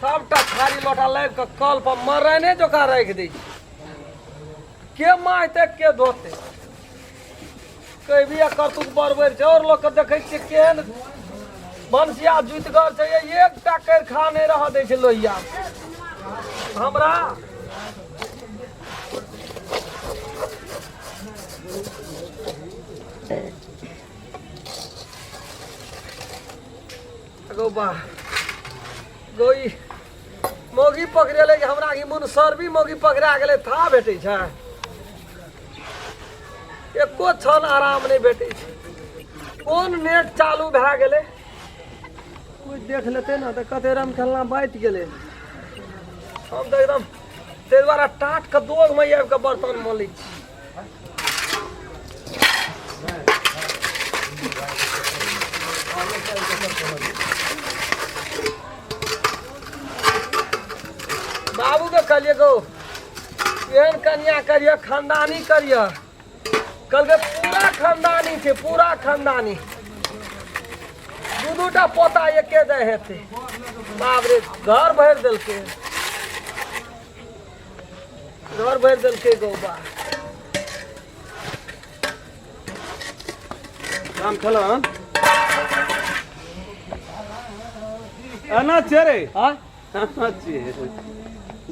सबटा थारी लोटा लाइब के कल पर मरने जोका रख दै के मायते के धोते कहबिया करतुक बरबर छै और लोग के देखै छियै केहन बंसिया जुतगर छै एकटा कर खा नहीं रह दै छै लोहिया हमरा गो बा गोई मोगी पकड़े जे हमरा की मुन सरबी मोगी पकड़ा गेलै था भेटै छै एको क्षण आराम नहीं भेटै छै कोन नेट चालू भए गेलै कोई देख लेते ना तो कते रम खेलना बैठ गेलै हम तो एकदम ते द्वारा टाट के दोग में आबि के बर्तन मलै छी बाबू के कहलिए गो एहन कन्या करिए खानदानी करिए कल के पूरा खानदानी थे पूरा खानदानी दूटा पोता एके दे हेते बाप रे घर भर दिलके घर भर दिलके गो बा काम खेलन आना चेरे हां आना चेरे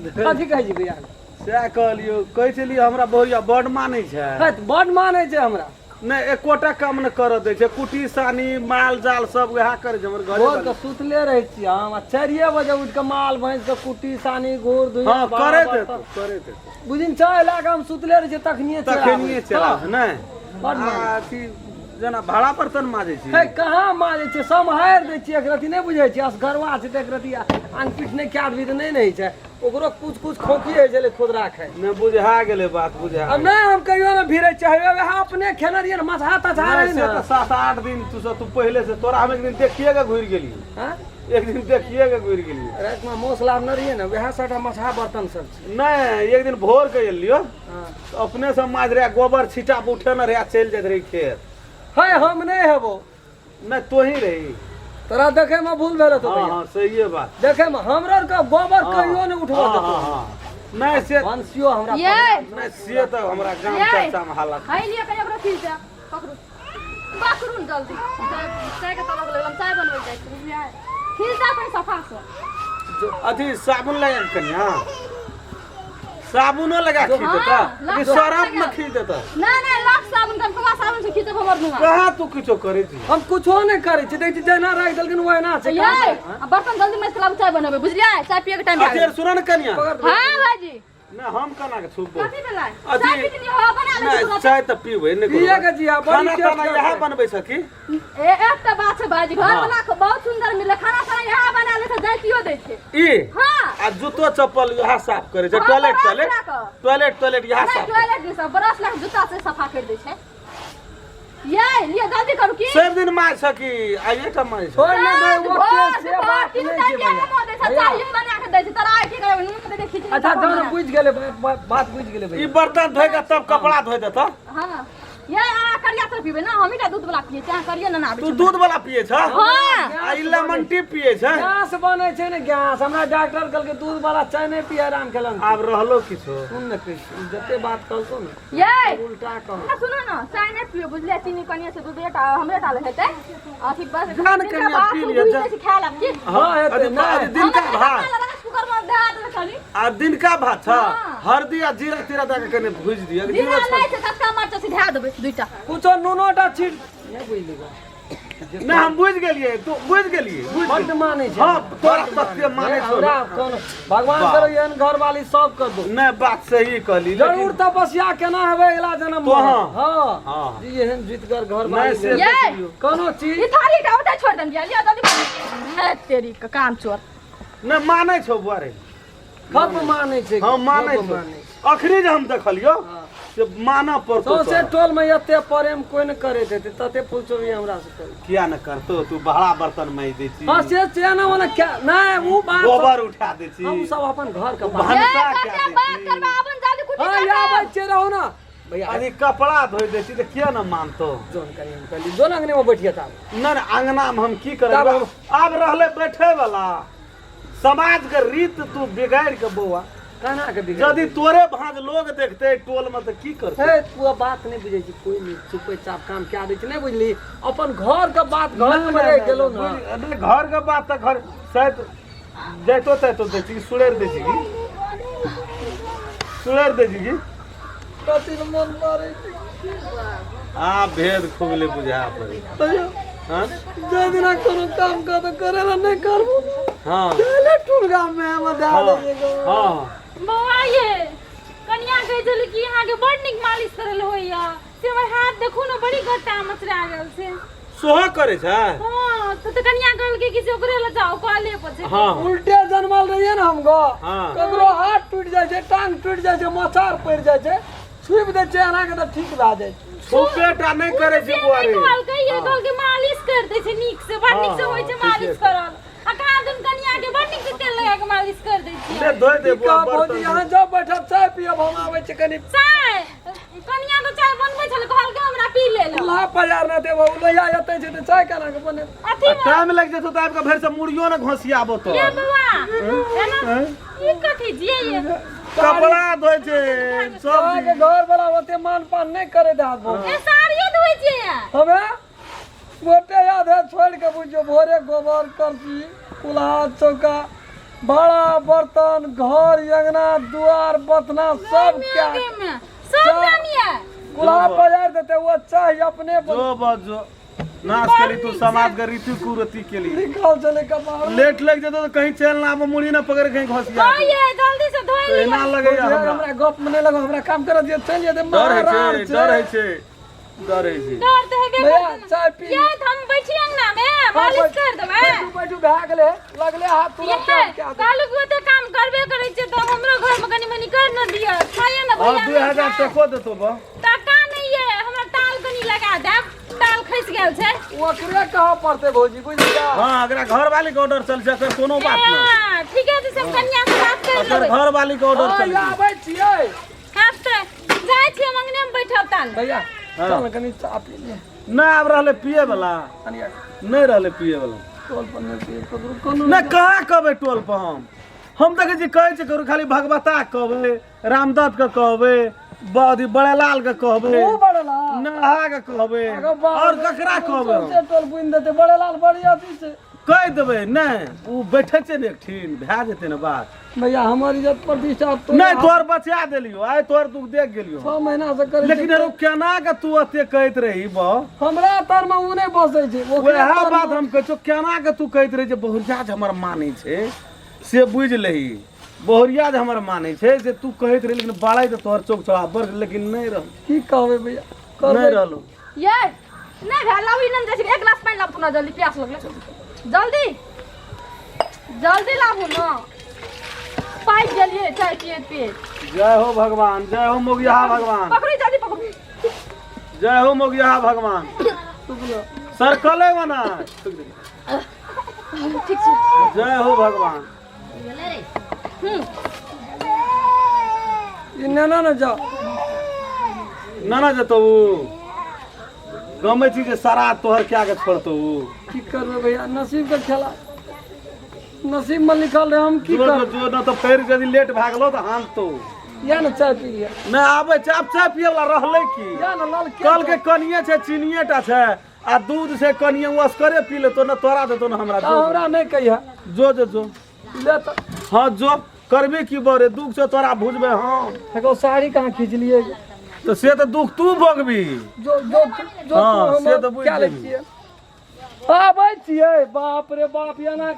कथी कहै छी भैया से कहलियो कहै छलिए हमरा बहुरिया बड मानै छै बड मानै छै हमरा नहीं एकोटा काम न कर दे छै कुटी सानी माल जाल सब वह करे छै हमर घरे भोर के सुतले रहै छी हम 4 बजे उठ के माल भैंस के कुटी सानी घूर धुइया हां करे दे बुझिन छ इलाका हम सुतले रहै छी तखनिए चला नहीं बड अथी जना भाड़ा पर तन माजे छी है कहां माजे छी समहार दै छी एक रति नहीं बुझै छी असगरवा छै त एक रति आंग पीठ नहीं क्याद भी त नहीं छै ओकरो कुछ कुछ खोखी है जले खुद राखे न बुझा गेले बात बुझा अब नहीं हम कहियो ना भिरे चाहे वह अपने खेने रहिए ना मसहा तछा रहे ना 7-8 दिन तू पहले से तोरा हम एक दिन देखिए के घुर गेली हां एक दिन देखिए के घुर गेली रात में मौसला न रहिए ना वह साटा मसहा बर्तन सब नहीं एक दिन भोर के एलियो हां अपने से माज रे गोबर छीटा उठे न रे चल जात रही खेत है हम नहीं हेबो नहीं तो ही रही तोरा देखे में भूल भेल तो हां हां सही है बात देखे में हमरा का गोबर कहियो नहीं उठवा देतो हां नहीं से वंशियो हमरा नहीं से तो हमरा गांव चर्चा में हालत हाय लिया कने ओकरा खींच जा पकड़ू पकड़ू जल्दी चाय के तलक लगम चाय बनबै जाइ छी बुझलियै खींच जा अपन सफा से अथी साबुन लगा कन्या साबुनो लगा खींच देता कि सरफ में खींच देता ना ना लाख साबुन कम कवा साबुन से खींचब हमर नुआ कहां तू कुछो करे छी हम कुछो नहीं करे छी देख जेना राख देलकिन ओए ना से ये बर्तन जल्दी में चलाब चाय बनबै बुझलियै चाय पिए के टाइम अच्छा सुन न कन्या हां भाईजी ना हम कना के छुबो कथि भेलै चाय पीनी हो बना ले चाय त पीबै ने पिए के जिया खाना खाना यहां बनबै सकी एकटा बात छै भाईजी घर वाला बहुत सुंदर मिले खाना खाना यहां बना ले त जाइतियो दै छै ई हां आ जूतो चप्पल यहां साफ करे छै टॉयलेट यहां साफ टॉयलेट में सब ब्रश लग जूता से सफा कर दै छै ये लिए जल्दी करू की सब दिन मार सकी आइए त मार छोड़ नहीं दे वो से बात नहीं छै भैया चाय बना के दै छै तोरा आइ के नून दे खींच अच्छा जान बुझ गेले बात बुझ गेले भैया ई बर्तन धोइ के तब कपड़ा धोइ देता हां ये आ करिया तो पीबे ना हम ही दूध वाला पिए चाहे करिए ना आबे तू दूध वाला पिए छ हां आ ई लेमन टी पिए छ गैस बने छै ने गैस हमरा डॉक्टर कहल के दूध वाला चाय नहीं पिए आराम खेलन आब रहलो किछो सुन न कृष्ण जते बात कहतो ना ये उल्टा कह ना सुनो ना चाय नहीं पियो बुझले चीनी कनिया से दूध एटा हमरे डाले हेतै आ ठीक बस जान कनिया पी लियो जा खा लब की हां हेतै ना दिन का भात कुकर में दे दे खाली आ दिन का भात छ हल्दी आ जीरा तीरा दे के कने भूज दियो जीरा नहीं छै कच्चा मरच से धा देबै दुइटा कुछो नूनोटा छीट नहीं बुझलिगा नहीं हम बुझ गेलिए तू बुझ गेलिए बड माने छै हां तोरा सत्य माने छो हमरा कोन भगवान करो एहन घर वाली सब कर दो नहीं बात सही कहली जरूर तपस्या केना हेबे अगला जन्म तो में हां हां जी एहन जीतगर घर नहीं वाली से ये कोनो चीज ई थाली का उठा छोड़ दम लिया जल्दी है तेरी का काम चोर नहीं माने छो बुआरे सब माने छै हां माने छो अखरी जे हम देखलियो से माना पड़तो तो से टोल में एते प्रेम कोई न करे थे तते पूछो भी हमरा से कर किया न करतो तू बड़ा बर्तन में दे छी हां से ना वाला क्या नहीं वो बात गोबर उठा दे छी हम सब अपन घर का भनसा क्या दे बात छी करबा अपन जल्दी कुछ हां या बच्चे रहो ना भैया अरे कपड़ा धोई दे छी तो किया न मानतो जोन करी हम कहली जोन अंगने में बैठिए ता न अंगना में हम की करब अब रहले बैठे वाला समाज के रीत तू बिगाड़ के बौआ कहना के बिगड़ यदि तोरे भांज लोग देखते टोल में तो की करते हे तू बात नहीं बुझे छी कोई नहीं चुपे चाप काम क्या दै छी नहीं बुझली अपन घर के बात घर में रह गेलो ना नहीं, घर के बात तो घर शायद जैतो तैतो दै छी सुड़ेर दै छी सुड़ेर दै छी कथी न मन मारे आ भेद खुगले बुझा पड़े भैया हां जे दिना कोनो काम का तो करेला नहीं करबो हां चले टुलगा में हम दा देगो हां बौआ ये कन्या कह जली कि यहाँ के बड़ निक मालिश करल होइया से हमर हाथ देखू ना बड़ी गट्टा मचरा गेल से सोहा करे छै हां तो कन्या कहल के किसी ओकरे ले जाओ कॉले पर से हां उल्टे जन्मल रहिए ना हमको हां ककरो हाथ टूट जाय छै टांग टूट जाय छै मचार पड़ जाय छै छुप दे छै एना के तो ठीक भा जाय छै सुपेटा नहीं करे छै बुआरे कहल के मालिश कर दे छै नीक से बड़ नीक से होय छै मालिश करल आ कहा दिन कन्या के बड़ नीक से तेल लगा के मालिश कर दे छी ले धोय दे बुआ भौजी बर्तन यहाँ जाओ बैठब चाय पियब हम आबै छै कनी चाय कन्या तो चाय बनबै छल कहल के हमरा पी ले लो चूल्हा पजार ना देबो लोहिया एतै छै त चाय केना के बने अथी टाइम लग जेतो त आबि के भर से मुड़ियो न घोसियाबो तो ये बउआ एना ई कथि जिए ये कपड़ा धोय छै सब चाय के घर वाला ओते मान पान नहीं करे दाद भौ ए साड़ियो धोइ छिए हमे गोटे याद है छोड़ के बुझो भोरे गोबर करची चूल्हा चौका बड़ा बर्तन घर अंगना दुआर बतना सब क्या में सब जानिए चूल्हा पजार देते वो चाय अपने जो बजो नाच के लिए तू समाज के रीति कुरती के लिए निकाल चले कपाड़ लेट लग जेतो तो कहीं चल ना मुड़ी ना पकड़ कहीं घोसिया ये जल्दी से धोइ ली एना लगे हमरा हमरा गप में नहीं लगो हमरा काम कर दिए चलिए दे डर है छै डर है छै डर है छै डर तो हेबे भैया चाय पी ये हम बैठी अंगना में मालिश कर देबै बैठू बैठू भाग ले लगले हाथ तुरंत ये क्या कालू के ओते काम करबे करै छै तो हमरो घर में कनी मनी कर न दिया खाए न और भैया 2000 टको देतो बा टका नहीं है हमरा टाल कनी लगा देब टाल खस गेल छै ओकरे कहां पड़ते भौजी बुझलिया हां अगर घर वाली के ऑर्डर चल जाए तो कोनो बात नहीं हां ठीक है तो सब कन्या से बात कर अगर लेबै घर वाली के ऑर्डर चल जाए आबै छियै हाथ जाय छी मंगने में बैठब ताल भैया हाँ। चल कनी चाय पी ले ना अब रहले पिए वाला कनिया नहीं रहले पिए वाला टोल पर नहीं पिए ककरो कोनो ना कहाँ कहबै टोल पर हम देखै छी कहै छी करू खाली भगवता कहबै रामदत्त के कहबै बड़ी बड़े लाल के कहबै ओ बड़ला नहा के कहबै और ककरा कहबै हम? से टोल बुइन देते बड़े लाल बड़ी अथी से कह देबै नहीं उ बैठे छै ने एकठिन भए जेतै ने बात भैया हमर इज्जत प्रतिष्ठा तो नहीं तोर बचा देलियो आइ तोर तू देख गेलियो 6 महीना से करे लेकिन रो केना के तू अते कहैत रही बा हमरा तर में उ नहीं बसै छै वएह बात हम कहै छौ केना के तू कहैत रही जे बहुरिया जे हमर मानै छै से बुझ लही बहुरिया जे हमर मानै छै से तू कहैत रही लेकिन बाड़ै त तोहर चौक छौ बर लेकिन नहीं रह की कहबै भैया नहीं रहलो ये नहीं भेल लाबू नन जैसे एक गिलास पानी लाबू ना जल्दी प्यास लगले जल्दी जल्दी लाबू ना पाइप जलिए चाय पिए पिए जय हो भगवान जय हो मोगिया भगवान पकड़ी जल्दी पकड़ू जय हो मोगिया भगवान सर्कल है बना ठीक छै जय हो भगवान ई ना ना जाओ ना ना जतो गमे छी जे सारा तोहर क्या के छोड़तो की करबै भैया नसीब के खेला नसीब में लिखल रहे हम की जो कर जो न तो फेर यदि लेट भए गेलो त हान तो या ना चाय पी लिया नहीं आबे छै अब चाय पिए वाला रहले की या ना लाल कल के कनिए छै चीनिए टा छै आ दूध से कनिए वस्करे पी ले तो न तोरा देतो न हमरा जो हमरा नहीं कहिया जो जो जो ले त हां जो करबे की बरे दुख से तोरा बुझबे हां एगो साड़ी कहां खींच लिए तो से तो दुख तू भोगबी जो जो जो हाँ, से तो बुझ क्या ले गेली। छिए आबै छिए बाप रे बाप या ना